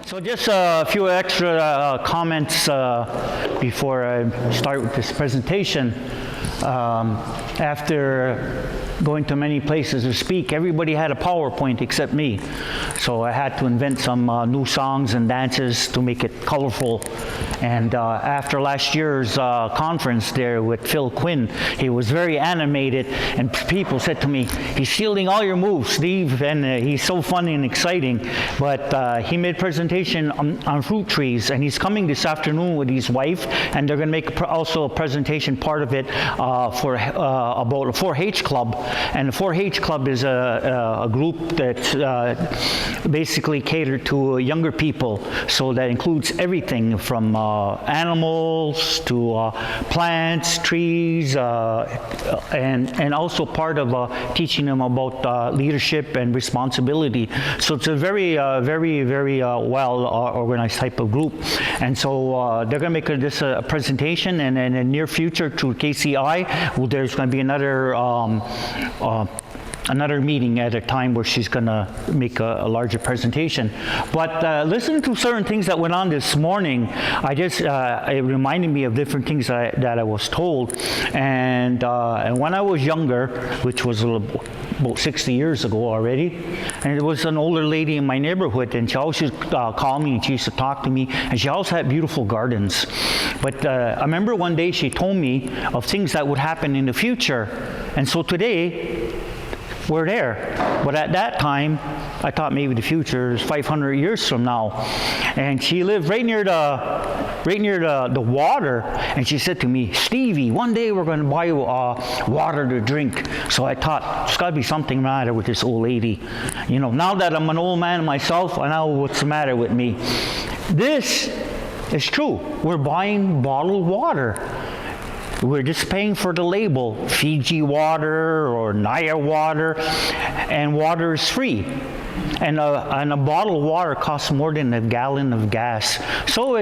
So just a few extra comments before I start with this presentation. After going to many places to speak, everybody had a PowerPoint except me. So I had to invent some new songs and dances to make it colorful. And after last year's conference there with Phil Quinn, he was very animated, and people said to me, "He's stealing all your moves, Steve, and he's so funny and exciting." But he made a presentation on fruit trees, and he's coming this afternoon with his wife, and they're going to make also a presentation, part of it, for about a 4-H club. And the 4-H club is a group that's basically catered to younger people. So that includes everything from animals to plants, trees, and also part of teaching them about leadership and responsibility. So it's a very, very well organized type of group. And so they're going to make this a presentation, and in the near future through KCI, there's going to be another meeting at a time where she's going to make a larger presentation. But listening to certain things that went on this morning, it reminded me of different things that I was told. And when I was younger, which was about 60 years ago already, and there was an older lady in my neighborhood, and she always used to call me, and she used to talk to me, and she always had beautiful gardens. But I remember one day she told me of things that would happen in the future. And so today, we're there. But at that time, I thought maybe the future is 500 years from now. And she lived right near the water, and she said to me, "Stevie, one day we're going to buy water to drink." So I thought, there's got to be something matter with this old lady. You know, now that I'm an old man myself, I know what's the matter with me. This is true. We're buying bottled water. We're just paying for the label, Fiji water or Naya water, and water is free. And a bottle of water costs more than a gallon of gas. So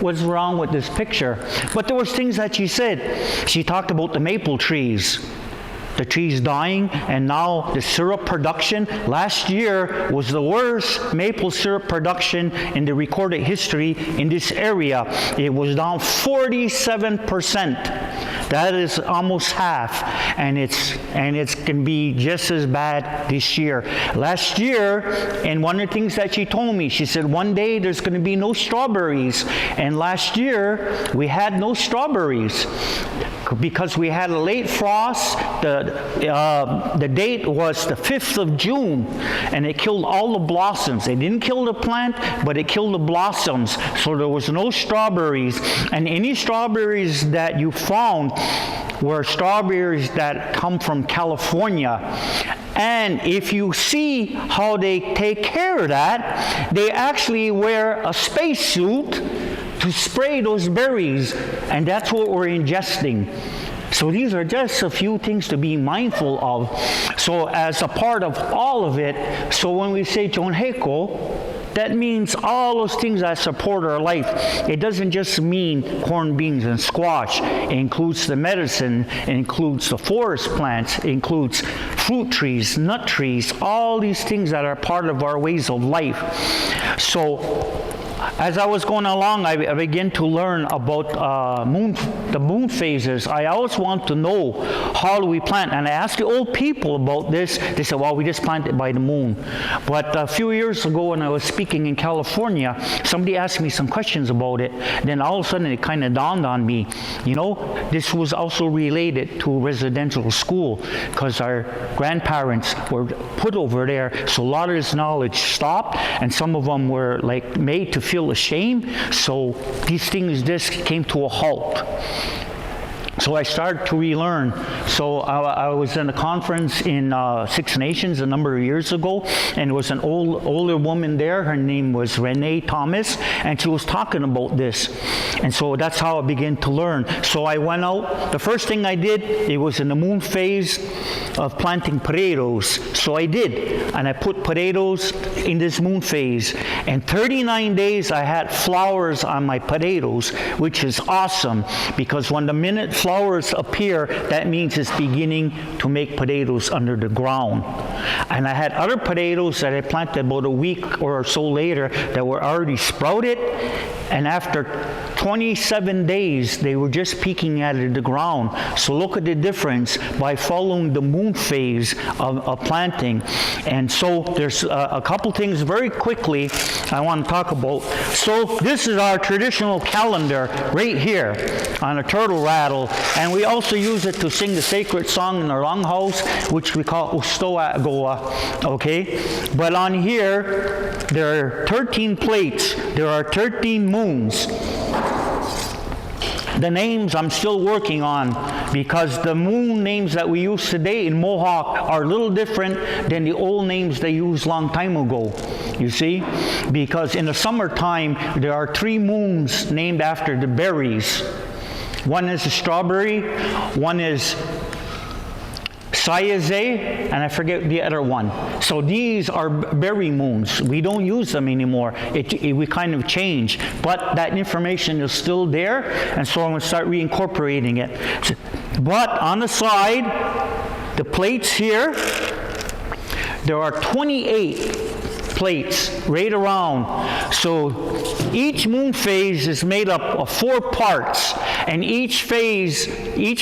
what's wrong with this picture? But there was things that she said. She talked about the maple trees. The trees dying, and now the syrup production. Last year was the worst maple syrup production in the recorded history in this area. It was down 47%. That is almost half, and it's going to be just as bad this year. Last year, and one of the things that she told me, she said one day there's going to be no strawberries, and last year we had no strawberries because we had a late frost. The date was the 5th of June, and it killed all the blossoms. It didn't kill the plant, but it killed the blossoms. So there was no strawberries, and any strawberries that you found were strawberries that come from California. And if you see how they take care of that, they actually wear a spacesuit to spray those berries, and that's what we're ingesting. So these are just a few things to be mindful of. So as a part of all of it, so when we say Chonheko, that means all those things that support our life. It doesn't just mean corn, beans, and squash. It includes the medicine, it includes the forest plants, it includes fruit trees, nut trees, all these things that are part of our ways of life. So as I was going along, I began to learn about the moon phases. I always want to know, how do we plant? And I asked the old people about this. They said, well, we just plant it by the moon. But a few years ago when I was speaking in California, somebody asked me some questions about it. Then all of a sudden it kind of dawned on me, you know, this was also related to residential school, because our grandparents were put over there. So a lot of this knowledge stopped, and some of them were like made to feel ashamed, so these things just came to a halt. So I started to relearn. So I was in a conference in Six Nations a number of years ago, and there was an older woman there. Her name was Renee Thomas, and she was talking about this. And so that's how I began to learn. So I went out. The first thing I did, it was in the moon phase of planting potatoes. So I did, and I put potatoes in this moon phase. And 39 days I had flowers on my potatoes, which is awesome, because when the minute flowers appear, that means it's beginning to make potatoes under the ground. And I had other potatoes that I planted about a week or so later that were already sprouted, and after 27 days, they were just peeking out of the ground. So look at the difference by following the moon phase of planting. And so there's a couple things very quickly I want to talk about. So this is our traditional calendar right here on a turtle rattle, and we also use it to sing the sacred song in our longhouse, which we call Ustoa Goa, okay? But on here, there are 13 plates, there are 13 moons. The names I'm still working on, because the moon names that we use today in Mohawk are a little different than the old names they used long time ago. You see? Because in the summertime, there are 3 moons named after the berries. One is a strawberry, one is Sayaze, and I forget the other one. So these are berry moons. We don't use them anymore. We kind of change. But that information is still there, and so I'm going to start reincorporating it. But on the side, the plates here, there are 28 plates right around. So each moon phase is made up of 4 parts, and each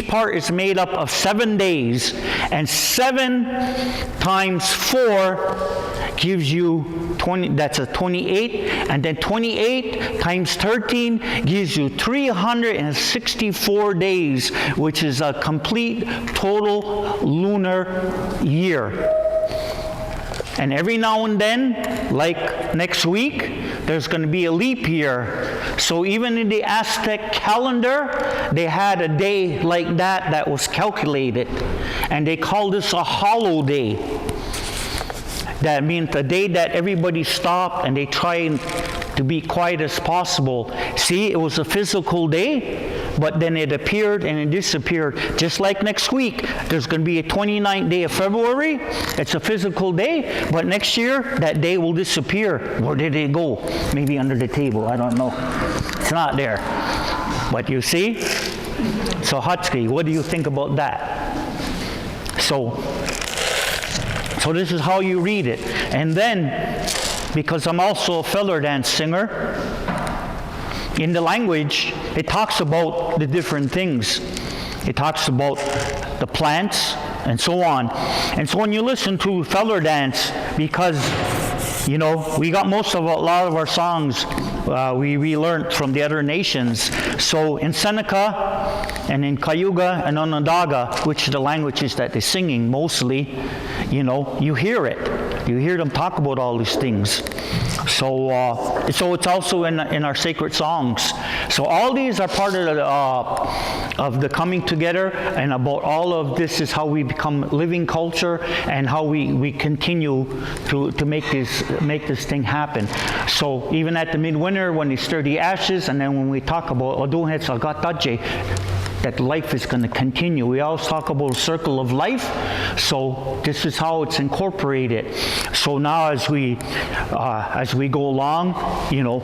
part is made up of 7 days, and 7 times 4 gives you 20, that's a 28, and then 28 times 13 gives you 364 days, which is a complete total lunar year. And every now and then, like next week, there's going to be a leap year. So even in the Aztec calendar, they had a day like that was calculated. And they call this a hollow day. That means a day that everybody stopped and they tried to be quiet as possible. See, it was a physical day, but then it appeared and it disappeared. Just like next week, there's going to be a 29th day of February. It's a physical day, but next year, that day will disappear. Where did it go? Maybe under the table, I don't know. It's not there. But you see? So Hutski, what do you think about that? So this is how you read it. And then, because I'm also a feather dance singer, in the language, it talks about the different things. It talks about the plants and so on. And so when you listen to feather dance, because, you know, we got a lot of our songs we learned from the other nations. So in Seneca and in Cayuga and Onondaga, which are the languages that they're singing mostly, you know, you hear it. You hear them talk about all these things. So it's also in our sacred songs. So all these are part of the coming together, and about all of this is how we become living culture and how we continue to make this thing happen. So even at the midwinter, when they stir the ashes, and then when we talk about Oduhet Salgataje, that life is going to continue. We always talk about a circle of life, so this is how it's incorporated. So now as we go along, you know,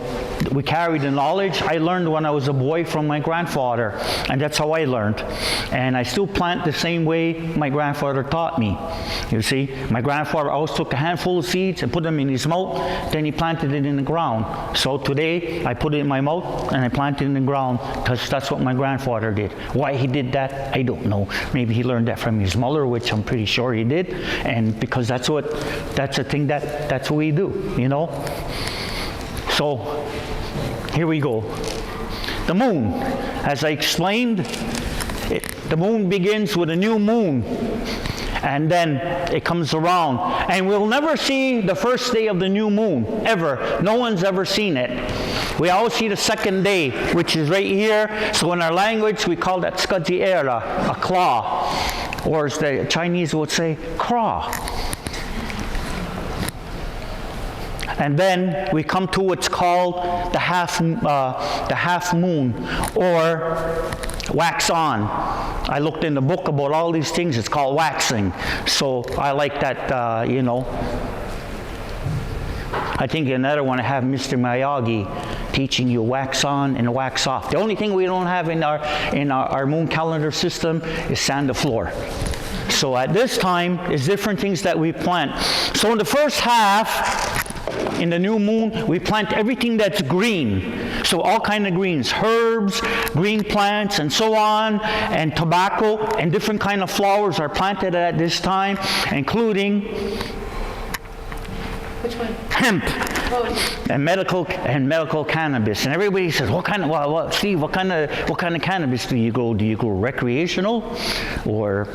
we carry the knowledge. I learned when I was a boy from my grandfather, and that's how I learned. And I still plant the same way my grandfather taught me. You see, my grandfather always took a handful of seeds and put them in his mouth, then he planted it in the ground. So today, I put it in my mouth and I planted it in the ground, because that's what my grandfather did. Why he did that, I don't know. Maybe he learned that from his mother, which I'm pretty sure he did, and because that's a thing that's what we do, you know. So here we go. The moon, as I explained, the moon begins with a new moon, and then it comes around, and we'll never see the first day of the new moon ever. No one's ever seen it. We always see the second day, which is right here. So in our language, we call that skadziera, a claw, or as the Chinese would say, craw. And then we come to what's called the half moon, or wax on. I looked in the book about all these things. It's called waxing. So I like that, you know. I think another one I have Mr. Miyagi. teaching you wax on and wax off. The only thing we don't have in our moon calendar system is sand the floor. So at this time, is different things that we plant. So in the first half, in the new moon, we plant everything that's green. So all kind of greens, herbs, green plants, and so on, and tobacco, and different kind of flowers are planted at this time, including which one? Hemp. Oh. And medical cannabis. And everybody says, Steve, what kind of cannabis do you grow? Do you grow recreational or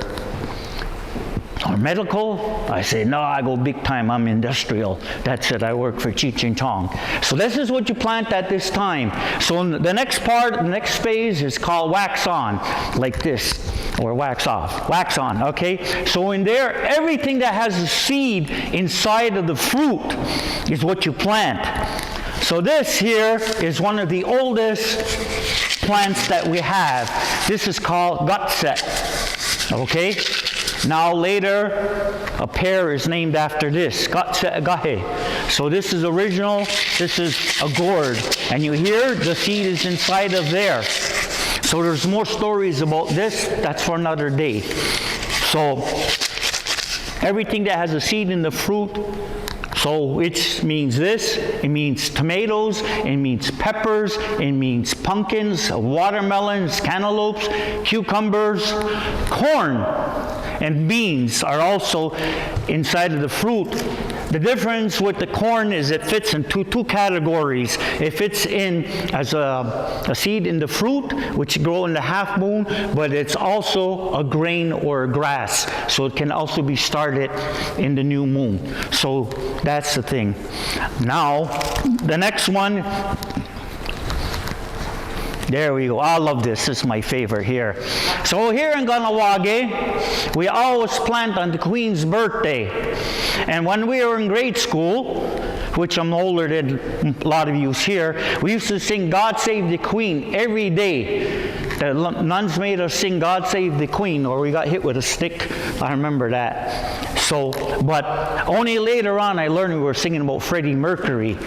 medical? I say, no, I go big time. I'm industrial. That's it. I work for Cheech and Chong. So this is what you plant at this time. So the next phase is called wax on, like this, or wax off. Wax on, okay? So in there, everything that has a seed inside of the fruit is what you plant. So this here is one of the oldest plants that we have. This is called gutset, okay? Now later, a pear is named after this, gatse. So this is original, this is a gourd. And you hear the seed is inside of there. So there's more stories about this, that's for another day. So everything that has a seed in the fruit, so it means this, it means tomatoes, it means peppers, it means pumpkins, watermelons, cantaloupes, cucumbers, corn, and beans are also inside of the fruit. The difference with the corn is it fits into two categories. It fits in as a seed in the fruit, which grow in the half moon, but it's also a grain or a grass. So it can also be started in the new moon. So that's the thing. Now, the next one, there we go. I love this. This is my favorite here. So here in Ganawage, we always plant on the Queen's birthday. And when we were in grade school, which I'm older than a lot of you here, we used to sing God Save the Queen every day. The nuns made us sing God Save the Queen, or we got hit with a stick. I remember that. So, but only later on I learned we were singing about Freddie Mercury.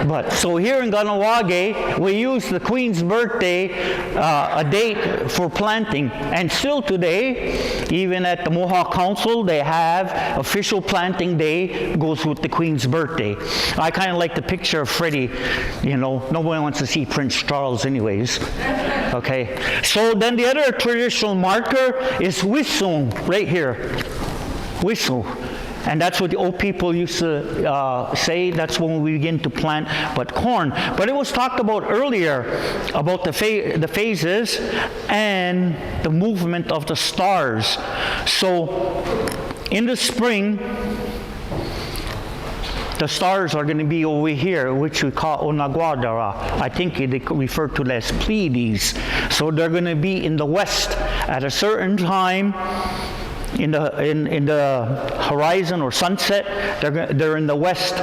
But so here in Ganawage, we use the Queen's birthday, a date for planting. And still today, even at the Mohawk Council, they have official planting day goes with the Queen's birthday. I kind of like the picture of Freddie. You know, nobody wants to see Prince Charles anyways. Okay. So then the other traditional marker is Wisung, right here. Whistle. And that's what the old people used to say. That's when we begin to plant but corn. But it was talked about earlier about the phases and the movement of the stars. So in the spring, the stars are going to be over here, which we call Onaguadara. I think they refer to as Pleiades. So they're going to be in the west at a certain time. In the horizon or sunset, they're in the west,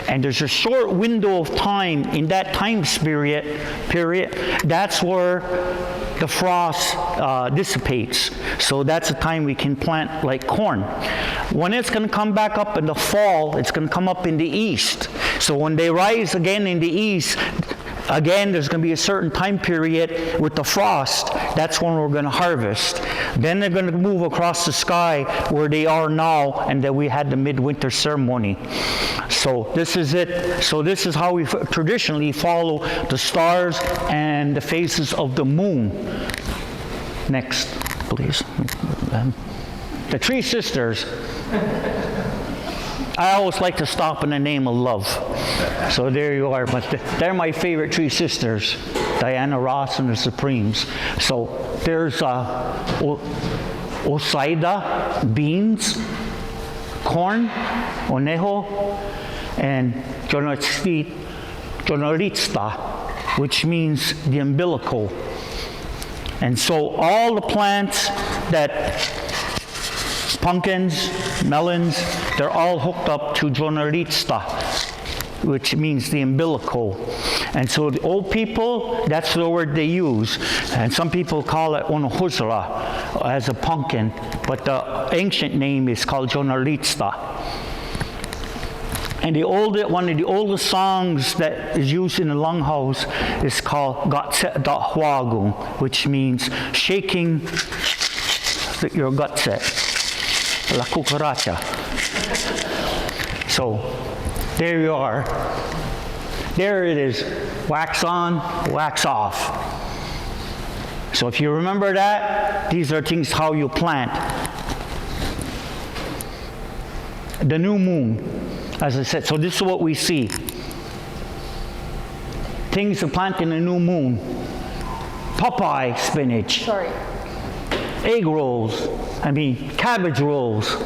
and there's a short window of time in that time period. That's where the frost dissipates. So that's the time we can plant like corn. When it's going to come back up in the fall, it's going to come up in the east. So when they rise again in the east, again, there's going to be a certain time period with the frost. That's when we're going to harvest. Then they're going to move across the sky where they are now, and then we had the midwinter ceremony. So this is it. So this is how we traditionally follow the stars and the phases of the moon. Next, please. The three sisters. I always like to stop in the name of love. So there you are. But they're my favorite three sisters, Diana Ross and the Supremes. So there's Osaida, beans, corn, onejo, and jonoritsta, which means the umbilical. And so all the plants that pumpkins, melons, they're all hooked up to jonoritsta, which means the umbilical. And so the old people, that's the word they use. And some people call it onohuzara as a pumpkin, but the ancient name is called jonoritsta. And one of the oldest songs that is used in the Longhouse is called Gatset Dahwagung, which means shaking your gutset, la cucaracha. So there you are. There it is, wax on, wax off. So if you remember that, these are things how you plant. The new moon. As I said, so this is what we see. Things to plant in the new moon. Popeye spinach. Sorry. Egg rolls. Cabbage rolls.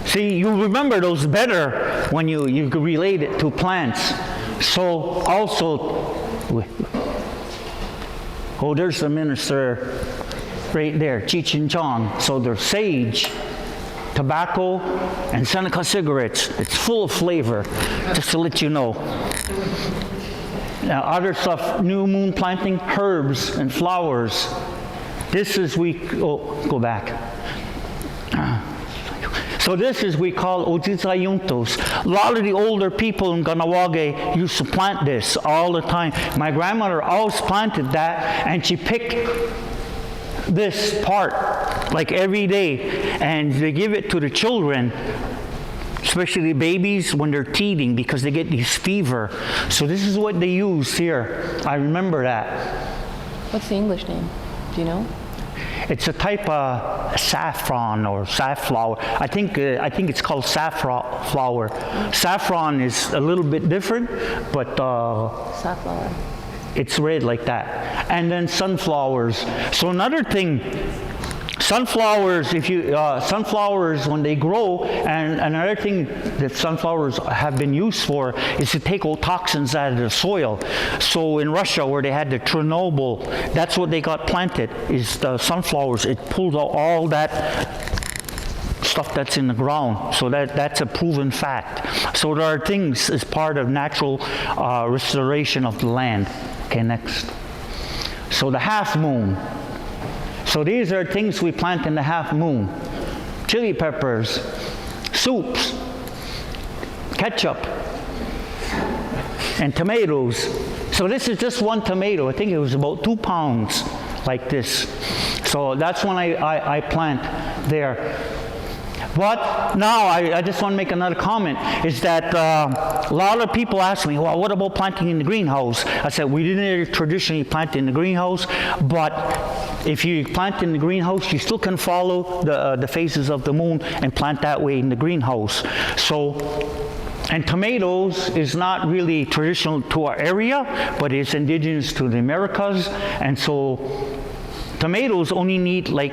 See, you remember those better when you relate it to plants. So also, there's the minister right there, Cheech and Chong. So there's sage, tobacco, and Seneca cigarettes. It's full of flavor, just to let you know. Now, other stuff, new moon planting, herbs and flowers. This is go back. So this is we call ojitsayuntos. A lot of the older people in Ganawage used to plant this all the time. My grandmother always planted that, and she picked this part like every day, and they give it to the children, especially babies, when they're teething because they get this fever. So this is what they use here. I remember that. What's the English name? Do you know? It's a type of saffron or safflower. I think it's called safflower. Saffron is a little bit different, but Safflower. It's red like that. And then sunflowers. So another thing, sunflowers, sunflowers when they grow, and another thing that sunflowers have been used for is to take all toxins out of the soil. So in Russia, where they had the Chernobyl, that's what they got planted, is the sunflowers. It pulled out all that stuff that's in the ground. So that's a proven fact. So there are things as part of natural restoration of the land. Okay, next. So the half moon. So these are things we plant in the half moon. Chili peppers, soups, ketchup, and tomatoes. So this is just one tomato. I think it was about 2 pounds like this. So that's when I plant there. But now I just want to make another comment, is that a lot of people ask me, well, what about planting in the greenhouse? I said, we didn't traditionally plant in the greenhouse, but if you plant in the greenhouse, you still can follow the phases of the moon and plant that way in the greenhouse. So, and tomatoes is not really traditional to our area, but it's indigenous to the Americas, and so tomatoes only need like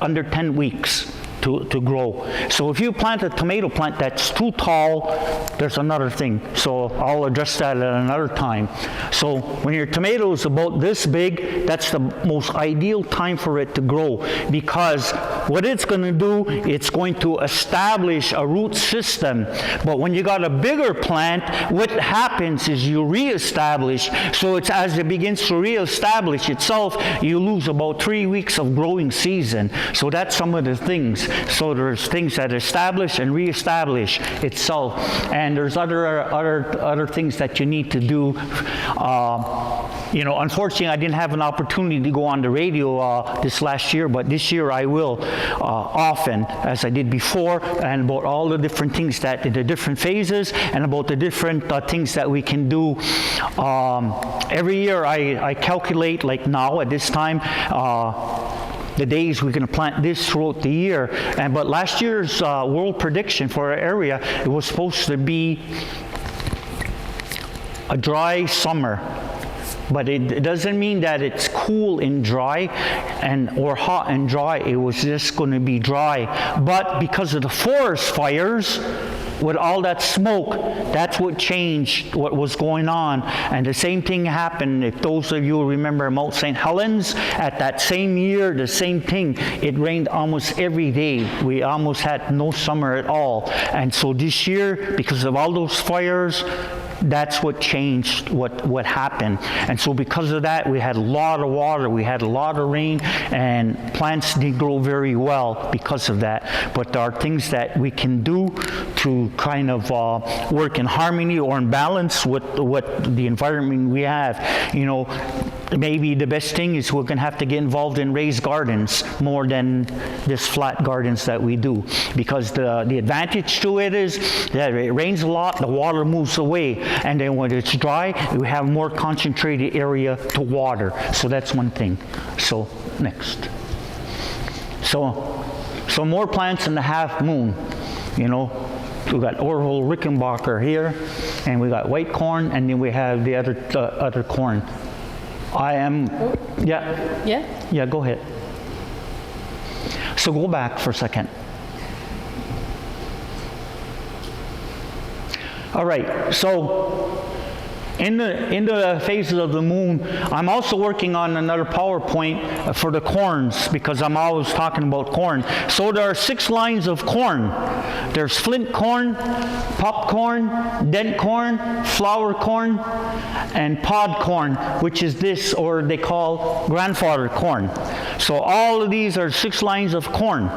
under 10 weeks to grow. So if you plant a tomato plant that's too tall, there's another thing. So I'll address that at another time. So when your tomato is about this big, that's the most ideal time for it to grow, because what it's going to do, it's going to establish a root system. But when you got a bigger plant, what happens is you reestablish. So it's as it begins to reestablish itself, you lose about 3 weeks of growing season. So that's some of the things. So there's things that establish and reestablish itself, and there's other things that you need to do. Unfortunately, I didn't have an opportunity to go on the radio this last year, but this year I will often, as I did before, and about all the different things that the different phases, and about the different things that we can do. Every year I calculate, like now at this time, the days we're going to plant this throughout the year. But last year's world prediction for our area, it was supposed to be a dry summer. But it doesn't mean that it's cool and dry or hot and dry. It was just going to be dry. But because of the forest fires, with all that smoke, that's what changed what was going on. And the same thing happened, if those of you remember Mount St. Helens, at that same year, the same thing. It rained almost every day. We almost had no summer at all. And so this year, because of all those fires, that's what changed what happened. And so because of that, we had a lot of water, we had a lot of rain, and plants didn't grow very well because of that. But there are things that we can do to kind of work in harmony or in balance with what the environment we have. Maybe the best thing is we're going to have to get involved in raised gardens more than this flat gardens that we do, because the advantage to it is that it rains a lot, the water moves away, and then when it's dry, we have more concentrated area to water. So that's one thing. So next. So more plants in the half moon. We got Orville Rickenbacker here, and we got white corn, and then we have the other corn. Yeah, go ahead. So go back for a second. All right, so in the phases of the moon, I'm also working on another PowerPoint for the corns, because I'm always talking about corn. So there are 6 lines of corn. There's flint corn, popcorn, dent corn, flour corn, and pod corn, which is this, or they call grandfather corn. So all of these are 6 lines of corn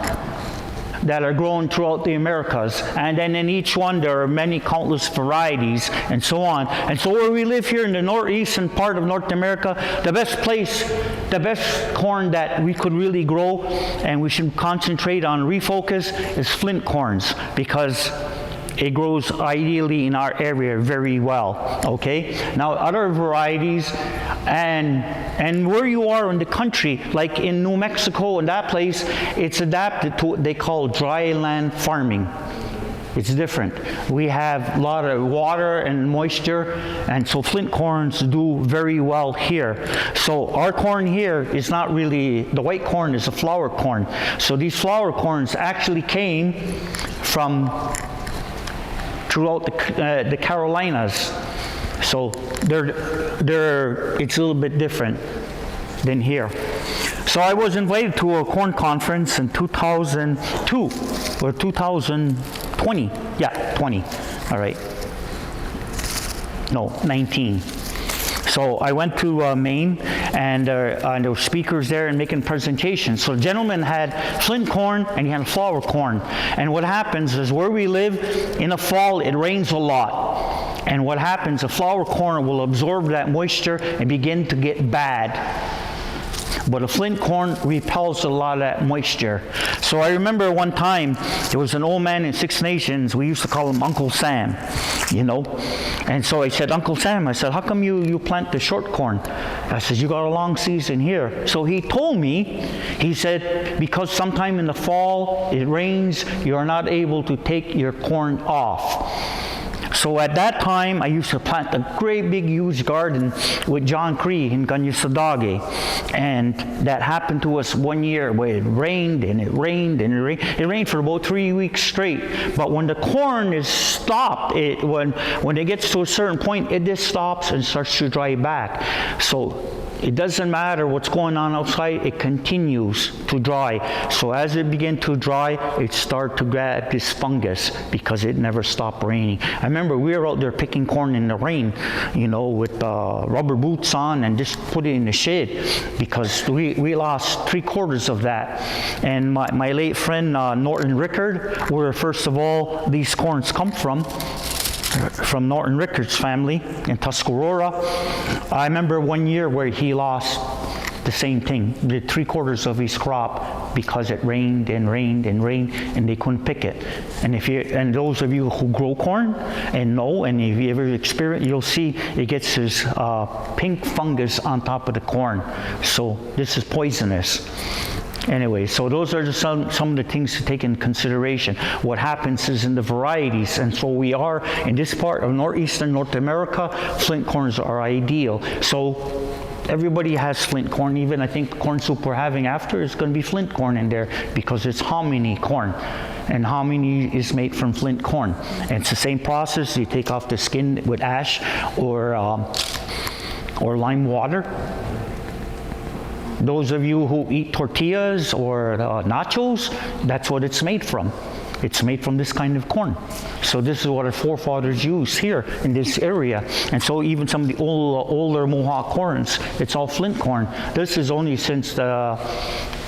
that are grown throughout the Americas, and then in each one there are many countless varieties and so on. And so where we live here in the northeastern part of North America, the best corn that we could really grow and we should concentrate on, refocus, is flint corns, because it grows ideally in our area very well. Okay, now other varieties, and where you are in the country, like in New Mexico and that place, it's adapted to what they call dry land farming. It's different. We have a lot of water and moisture, and so flint corns do very well here. So our corn here is not really, the white corn is a flour corn. So these flour corns actually came from throughout the Carolinas. So it's a little bit different than here. So I was invited to a corn conference in 2002 or 2020. Yeah, 20. All right. No, 19. So I went to Maine, and there were speakers there and making presentations. So the gentleman had flint corn and he had flour corn. And what happens is, where we live, in the fall it rains a lot. And what happens, the flour corn will absorb that moisture and begin to get bad. But a flint corn repels a lot of that moisture. So I remember one time, there was an old man in Six Nations, we used to call him Uncle Sam, And so I said, Uncle Sam, I said, how come you plant the short corn? I said, you got a long season here. So he told me, he said, because sometime in the fall, it rains, you're not able to take your corn off. So at that time, I used to plant a great big huge garden with John Cree in Ganyasadage. And that happened to us one year where it rained and it rained and it rained. It rained for about 3 weeks straight. But when the corn is stopped, when it gets to a certain point, it just stops and starts to dry back. So it doesn't matter what's going on outside, it continues to dry. So as it began to dry, it started to grab this fungus because it never stopped raining. I remember we were out there picking corn in the rain, with rubber boots on, and just put it in the shade, because we lost 3/4 of that. And my late friend Norton Rickard, where first of all these corns come from Norton Rickard's family in Tuscarora. I remember one year where he lost the same thing, the 3/4 of his crop, because it rained and rained and rained, and they couldn't pick it. And those of you who grow corn and know, and if you ever experience, you'll see it gets this pink fungus on top of the corn. So this is poisonous. Anyway, so those are some of the things to take in consideration. What happens is in the varieties, and so we are in this part of northeastern North America, flint corns are ideal. So everybody has flint corn. Even I think the corn soup we're having after is going to be flint corn in there, because it's hominy corn. And hominy is made from flint corn. And it's the same process. You take off the skin with ash or lime water. Those of you who eat tortillas or nachos, that's what it's made from. It's made from this kind of corn. So this is what our forefathers used here in this area. And so even some of the older Mohawk corns, it's all flint corn. This is only since the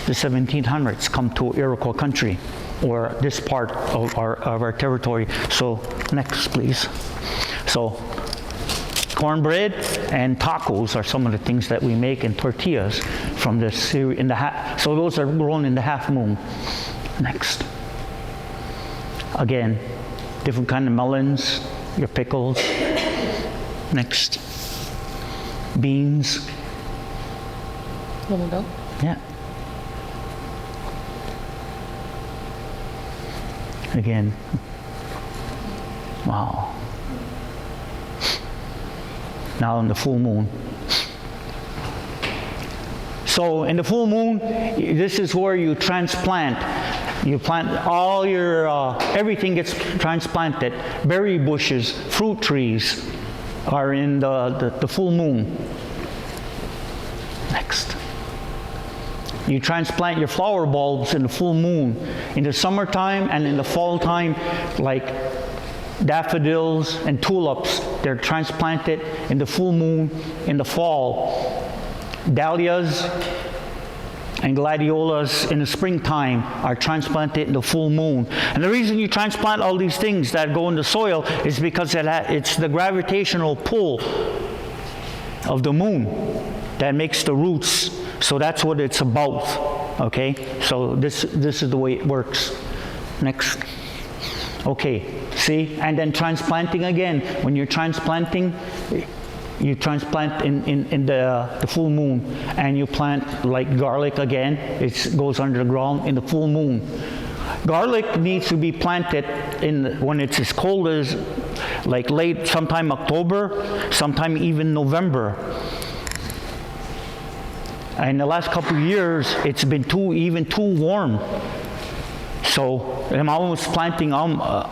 1700s come to Iroquois country. or this part of our territory. So next, please. So cornbread and tacos are some of the things that we make, and tortillas from this series in the so those are grown in the half moon. Next. Again, different kind of melons, your pickles. Next. Beans. Let me go. Yeah. Again. Wow. Now in the full moon. So in the full moon, this is where you transplant. You plant all your, everything gets transplanted. Berry bushes, fruit trees are in the full moon. Next. You transplant your flower bulbs in the full moon. In the summertime and in the fall time, like daffodils and tulips, they're transplanted in the full moon in the fall. Dahlias and gladiolas in the springtime are transplanted in the full moon. And the reason you transplant all these things that go in the soil is because it's the gravitational pull of the moon that makes the roots. So that's what it's about. Okay? So this is the way it works. Next. Okay. See? And then transplanting again. When you're transplanting, you transplant in the full moon, and you plant like garlic again. It goes under the ground in the full moon. Garlic needs to be planted when it's as cold as like late, sometime October, sometime even November. In the last couple of years, it's been too warm. So I'm almost planting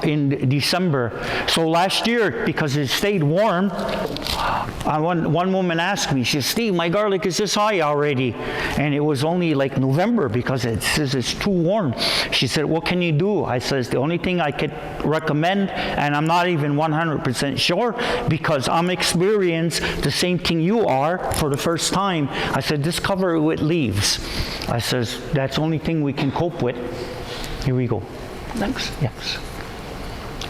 in December. So last year, because it stayed warm, one woman asked me, she said, Steve, my garlic is this high already. And it was only like November because it says it's too warm. She said, what can you do? I says, the only thing I could recommend, and I'm not even 100% sure because I'm experiencing the same thing you are for the first time. I said, just cover it with leaves. I says, that's the only thing we can cope with. Here we go. Next. Yes.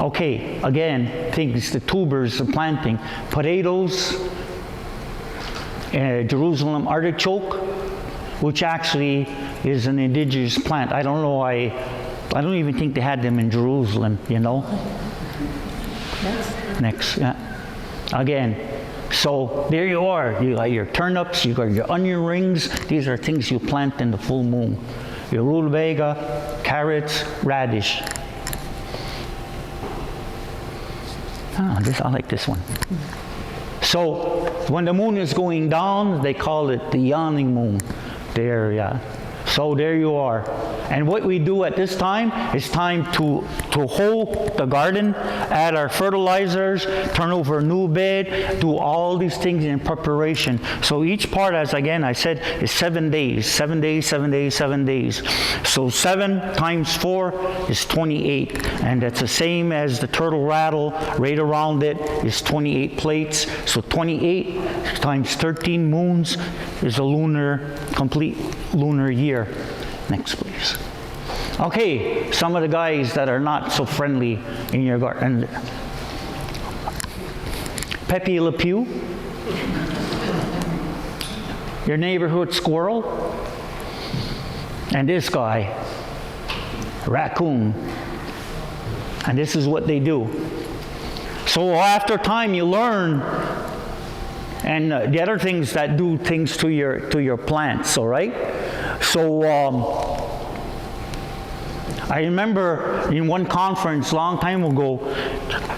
Okay, again, things, the tubers, the planting. Potatoes, Jerusalem artichoke, which actually is an indigenous plant. I don't know, I don't even think they had them in Jerusalem, you know. Next, yeah. Again, so there you are. You got your turnips, you got your onion rings. These are things you plant in the full moon. Your rutabaga, carrots, radish. I like this one. So when the moon is going down, they call it the yawning moon. There, yeah. So there you are. And what we do at this time is time to hoe the garden, add our fertilizers, turn over a new bed, do all these things in preparation. So each part, as again I said, is 7 days. 7 days, 7 days, 7 days. So 7 times 4 is 28. And that's the same as the turtle rattle. Right around it is 28 plates. So 28 times 13 moons is a complete lunar year. Next, please. Okay, some of the guys that are not so friendly in your garden. Pepe Le Pew, your neighborhood squirrel, and this guy, raccoon. And this is what they do. So after time you learn, and the other things that do things to your plants, all right? So I remember in one conference a long time ago,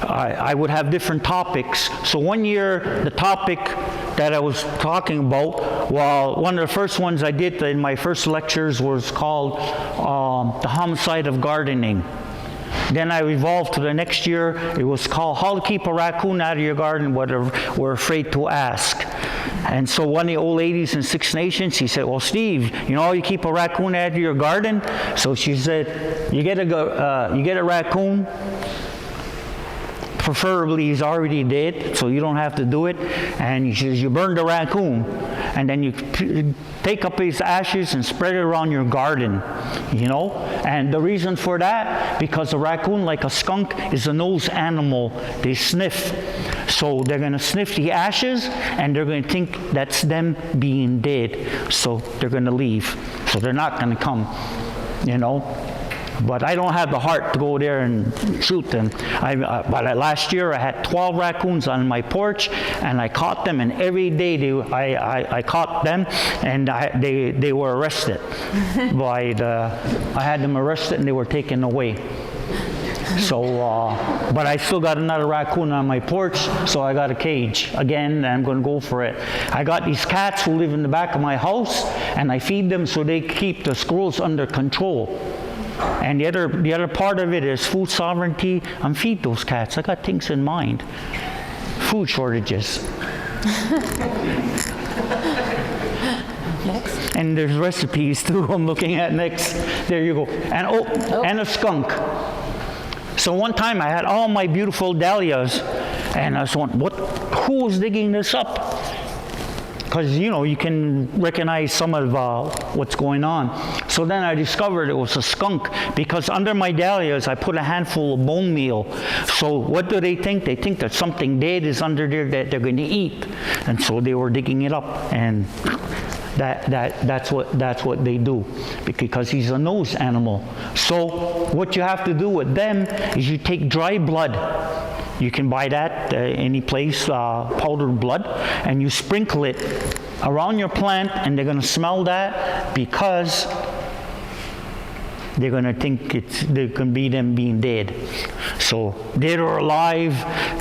I would have different topics. So one year, the topic that I was talking about, well, one of the first ones I did in my first lectures was called The Homicide of Gardening. Then I evolved to the next year. It was called How to Keep a Raccoon Out of Your Garden, What We're Afraid to Ask. And so one of the old ladies in Six Nations, she said, well, Steve, you know how you keep a raccoon out of your garden? So she said, you get a raccoon, preferably he's already dead, so you don't have to do it. And she says, you burn the raccoon, and then you take up his ashes and spread it around your garden, you know. And the reason for that, because a raccoon, like a skunk, is a nose animal. They sniff. So they're going to sniff the ashes, and they're going to think that's them being dead. So they're going to leave. So they're not going to come, you know. But I don't have the heart to go there and shoot them. But last year I had 12 raccoons on my porch, and I caught them. And every day I caught them, and they were arrested. I had them arrested, and they were taken away. So, but I still got another raccoon on my porch, so I got a cage again, and I'm going to go for it. I got these cats who live in the back of my house, and I feed them so they keep the squirrels under control. And the other part of it is food sovereignty. I'm feed those cats. I got things in mind. Food shortages. Next. And there's recipes too. I'm looking at next. There you go. And and a skunk. So one time I had all my beautiful dahlias, and I was wondering, who was digging this up? Because, you know, you can recognize some of what's going on. So then I discovered it was a skunk, because under my dahlias I put a handful of bone meal. So what do they think? They think that something dead is under there that they're going to eat. And so they were digging it up, and that's what they do, because he's a nose animal. So what you have to do with them is you take dry blood. You can buy that any place, powdered blood, and you sprinkle it around your plant, and they're going to smell that, because they're going to think there can be them being dead. So dead or alive,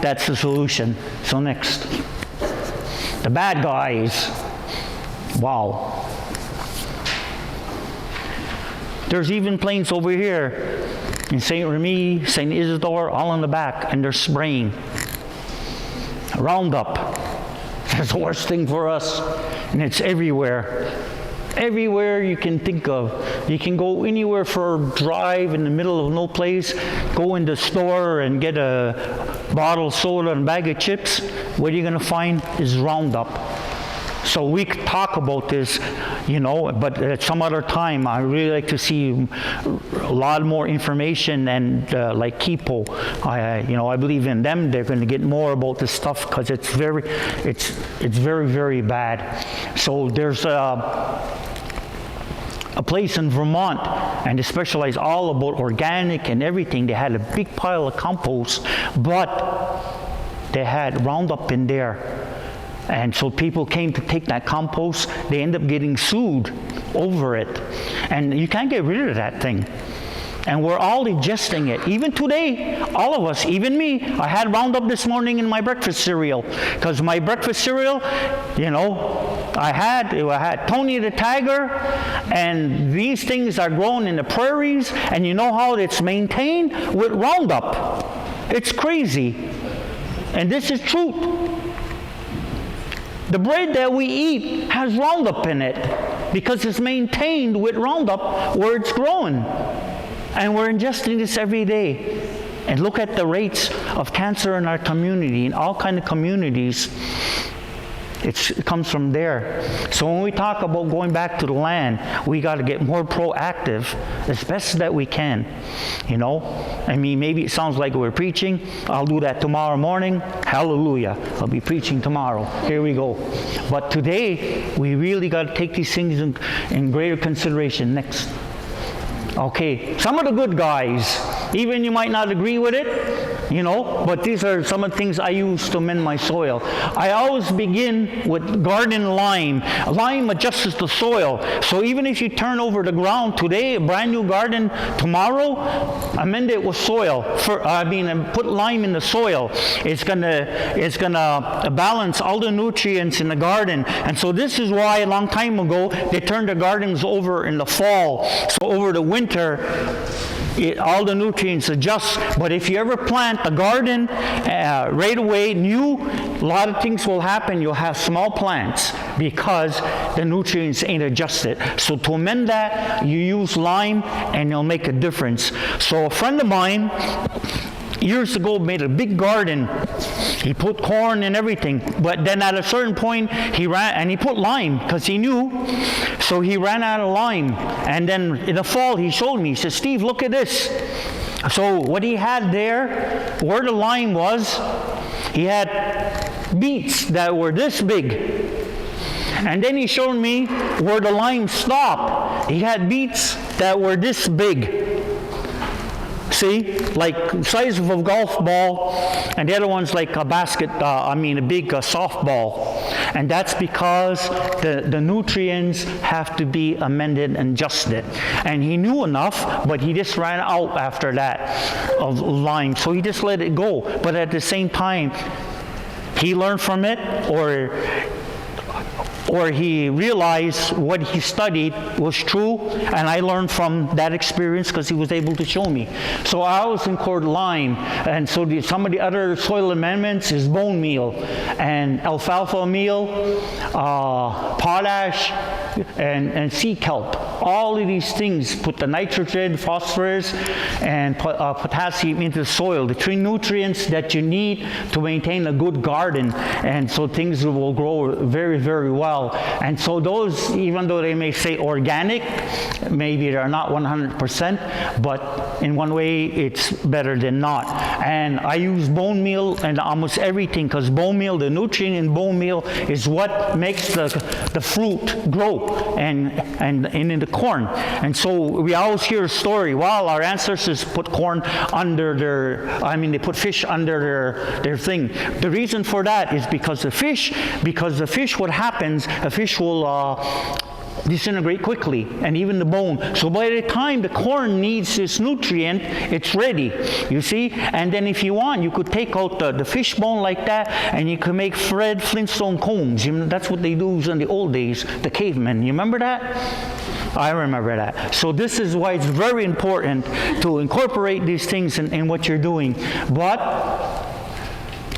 that's the solution. So next, the bad guys. Wow. There's even planes over here in St. Remy, St. Isidore, all in the back, and they're spraying Roundup. That's the worst thing for us, and it's everywhere. Everywhere you can think of. You can go anywhere for a drive in the middle of no place, go in the store and get a bottle of soda and a bag of chips. What are you going to find is Roundup. So we could talk about this, you know, but at some other time. I really like to see a lot more information, and like Kipo, I believe in them. They're going to get more about this stuff, because it's very, very bad. So there's a place in Vermont, and they specialize all about organic and everything. They had a big pile of compost, but they had Roundup in there. And so people came to take that compost. They end up getting sued over it. And you can't get rid of that thing. And we're all ingesting it. Even today, all of us, even me, I had Roundup this morning in my breakfast cereal. Because my breakfast cereal, you know, I had Tony the Tiger, and these things are grown in the prairies, and you know how it's maintained? With Roundup. It's crazy. And this is truth. The bread that we eat has Roundup in it, because it's maintained with Roundup where it's growing. And we're ingesting this every day. And look at the rates of cancer in our community, in all kinds of communities. It comes from there. So when we talk about going back to the land, we got to get more proactive as best that we can. You know, I mean, maybe it sounds like we're preaching. I'll do that tomorrow morning. Hallelujah. I'll be preaching tomorrow. Here we go. But today, we really got to take these things in greater consideration. Next. Okay, some of the good guys, even you might not agree with it, you know, but these are some of the things I use to amend my soil. I always begin with garden lime. Lime adjusts the soil. So even if you turn over the ground today, a brand new garden, tomorrow, amend it with soil. Put lime in the soil. It's gonna balance all the nutrients in the garden. And so this is why a long time ago they turned the gardens over in the fall. So over the winter, all the nutrients adjust. But if you ever plant a garden right away, new, a lot of things will happen. You'll have small plants because the nutrients ain't adjusted. So to amend that, you use lime, and it'll make a difference. So a friend of mine years ago made a big garden. He put corn and everything, but then at a certain point he ran and he put lime because he knew. So he ran out of lime. And then in the fall, he showed me. He said, Steve, look at this. So what he had there, where the lime was, he had beets that were this big. And then he showed me where the lime stopped. He had beets that were this big. See, like size of a golf ball, and the other one's like a basket, a big softball. And that's because the nutrients have to be amended and adjusted. And he knew enough, but he just ran out after that of lime. So he just let it go. But at the same time, he learned from it, or he realized what he studied was true, and I learned from that experience because he was able to show me. So I always include lime, and so some of the other soil amendments is bone meal, and alfalfa meal, potash, and sea kelp. All of these things put the nitrogen, phosphorus, and potassium into the soil, the three nutrients that you need to maintain a good garden, and so things will grow very, very well. And so those, even though they may say organic, maybe they're not 100%, but in one way it's better than not. And I use bone meal in almost everything, because bone meal, the nutrient in bone meal is what makes the fruit grow and in the corn. And so we always hear a story, well, our ancestors put corn under they put fish under their thing. The reason for that is because the fish, what happens, a fish will disintegrate quickly, and even the bone. So by the time the corn needs this nutrient, it's ready, you see? And then if you want, you could take out the fish bone like that, and you could make Fred Flintstone combs. That's what they do in the old days, the cavemen. You remember that? I remember that. So this is why it's very important to incorporate these things in what you're doing. But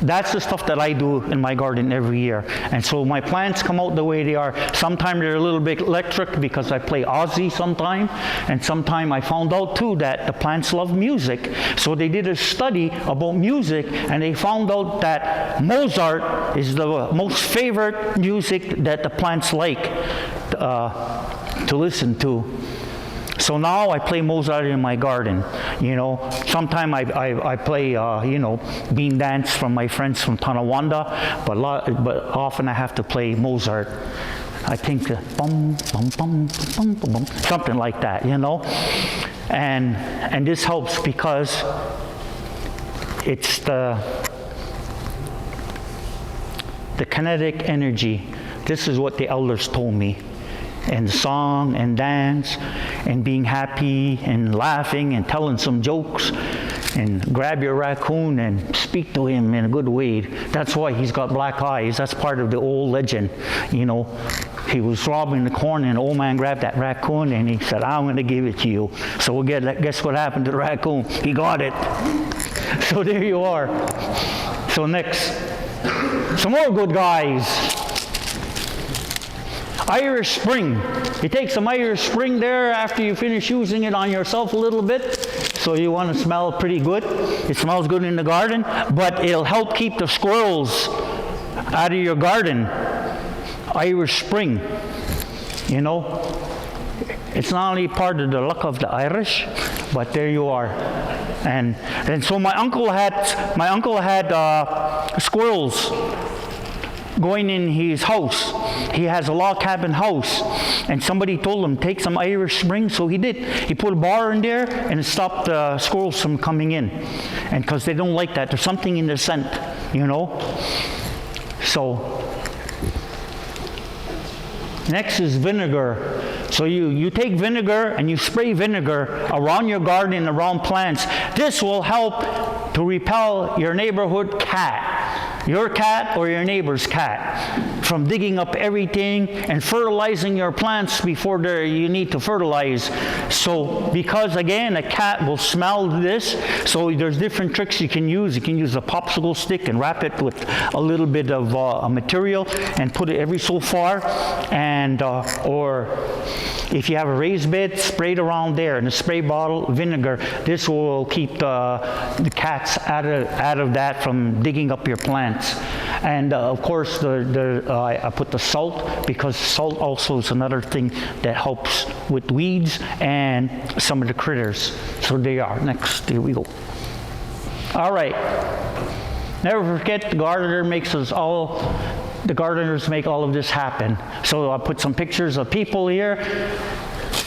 that's the stuff that I do in my garden every year. And so my plants come out the way they are. Sometimes they're a little bit electric because I play Ozzy sometime. And sometime I found out too that the plants love music. So they did a study about music, and they found out that Mozart is the most favorite music that the plants like to listen to. So now I play Mozart in my garden, Sometimes I play, bean dance from my friends from Tonawanda, but often I have to play Mozart. I think bum, bum, bum, bum, bum, bum, something like that, And this helps because it's the kinetic energy. This is what the elders told me. And song and dance and being happy and laughing and telling some jokes and grab your raccoon and speak to him in a good way. That's why he's got black eyes. That's part of the old legend. He was robbing the corn, and the old man grabbed that raccoon and he said, I'm going to give it to you. So guess what happened to the raccoon? He got it. So there you are. So next, some more good guys. Irish Spring. You take some Irish Spring there after you finish using it on yourself a little bit. So you want to smell pretty good. It smells good in the garden, but it'll help keep the squirrels out of your garden. Irish Spring. It's not only part of the luck of the Irish, but there you are. And so my uncle had squirrels going in his house. He has a log cabin house, and somebody told him take some Irish Spring, so he did. He put a bar in there and it stopped the squirrels from coming in, and because they don't like that, there's something in the scent, So next is vinegar. So you take vinegar and you spray vinegar around your garden, around plants. This will help to repel your neighborhood cat, your cat or your neighbor's cat, from digging up everything and fertilizing your plants before you need to fertilize. So because again, a cat will smell this, so there's different tricks you can use. You can use a popsicle stick and wrap it with a little bit of a material and put it every so far, and or if you have a raised bed, spray it around there in a spray bottle, vinegar. This will keep the cats out of that from digging up your plants. And of course, I put the salt, because salt also is another thing that helps with weeds and some of the critters. So they are. Next, here we go. All right. Never forget, the gardeners make all of this happen. So I'll put some pictures of people here.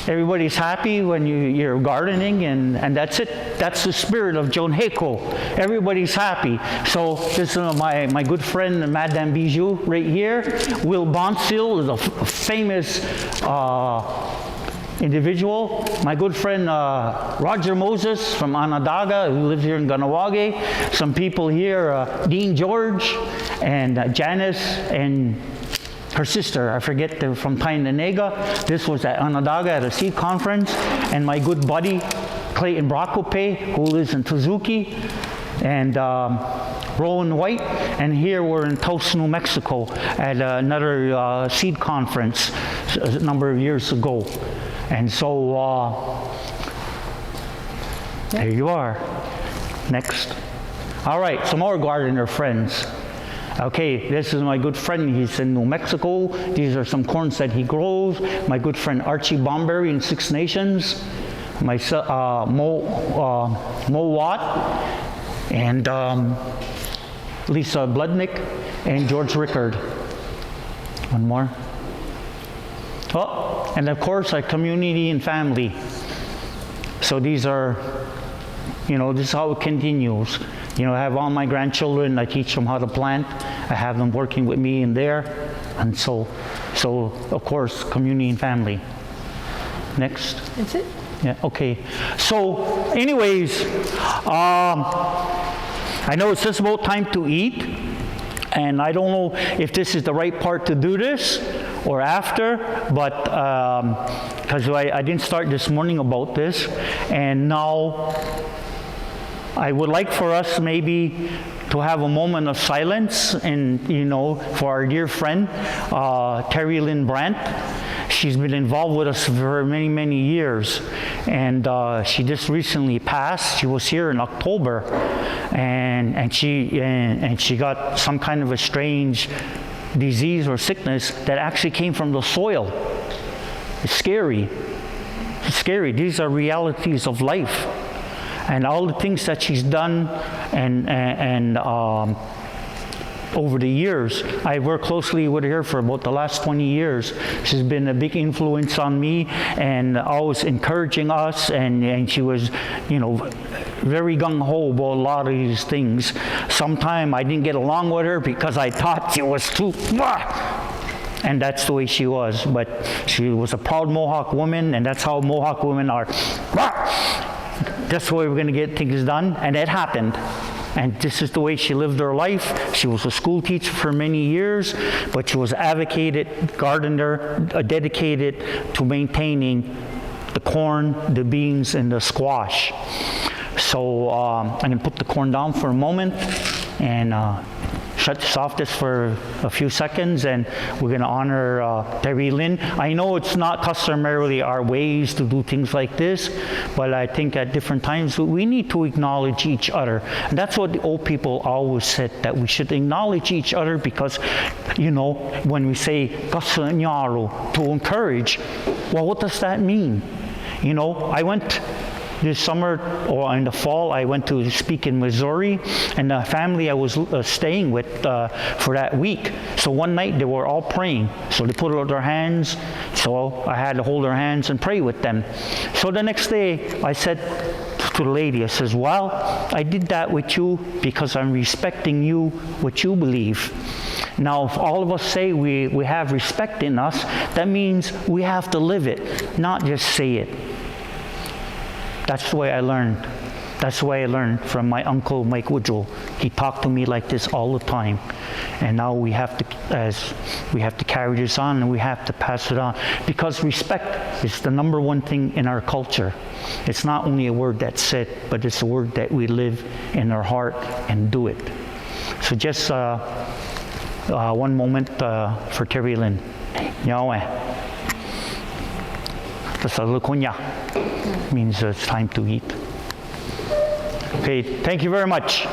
Everybody's happy when you're gardening, and that's it. That's the spirit of John Heko. Everybody's happy. So this is my good friend, Madame Bijou, right here. Will Bonsil is a famous individual. My good friend Roger Moses from Onondaga, who lives here in Ganawage. Some people here, Dean George and Janice and her sister, I forget, from Tainanega. This was at Onondaga at a seed conference. And my good buddy, Clayton Brocope, who lives in Suzuki, and Rowan White. And here we're in Taos, New Mexico at another seed conference a number of years ago. And so, there you are. Next. All right, some more gardener friends. Okay, this is my good friend. He's in New Mexico. These are some corns that he grows. My good friend Archie Bomberry in Six Nations. My Mo Watt and Lisa Bludnick and George Rickard. One more. Oh, and of course our community and family. So these are, this is how it continues. I have all my grandchildren. I teach them how to plant. I have them working with me in there. And so of course, community and family. Next. That's it? Yeah, okay. So anyways, I know it's just about time to eat. And I don't know if this is the right part to do this or after, but because I didn't start this morning about this. And now I would like for us maybe to have a moment of silence and, for our dear friend, Terry Lynn Brandt. She's been involved with us for many, many years. And she just recently passed. She was here in October. And she got some kind of a strange disease or sickness that actually came from the soil. It's scary. It's scary. These are realities of life. And all the things that she's done and over the years, I worked closely with her for about the last 20 years. She's been a big influence on me and always encouraging us, and she was, very gung-ho about a lot of these things. Sometimes I didn't get along with her because I thought she was too, and that's the way she was. But she was a proud Mohawk woman, and that's how Mohawk women are. That's the way we're going to get things done, and it happened. And this is the way she lived her life. She was a school teacher for many years, but she was advocated, gardener, dedicated to maintaining the corn, the beans, and the squash. So I'm going to put the corn down for a moment and shut this off just for a few seconds, and we're going to honor Terry Lynn. I know it's not customarily our ways to do things like this, but I think at different times we need to acknowledge each other. And that's what the old people always said, that we should acknowledge each other because, when we say "kasanyaro," to encourage, well, what does that mean? I went this summer, or in the fall, I went to speak in Missouri, and the family I was staying with for that week. So one night they were all praying. So they put out their hands, so I had to hold their hands and pray with them. So the next day, I said to the lady, I says, well, I did that with you because I'm respecting you, what you believe. Now, if all of us say we have respect in us, that means we have to live it, not just say it. That's the way I learned. That's the way I learned from my uncle, Mike Woodrow. He talked to me like this all the time. And now we have to carry this on, and we have to pass it on. Because respect is the number one thing in our culture. It's not only a word that's said, but it's a word that we live in our heart and do it. So just one moment for Terry Lynn. Yahweh. Means it's time to eat. Okay, thank you very much.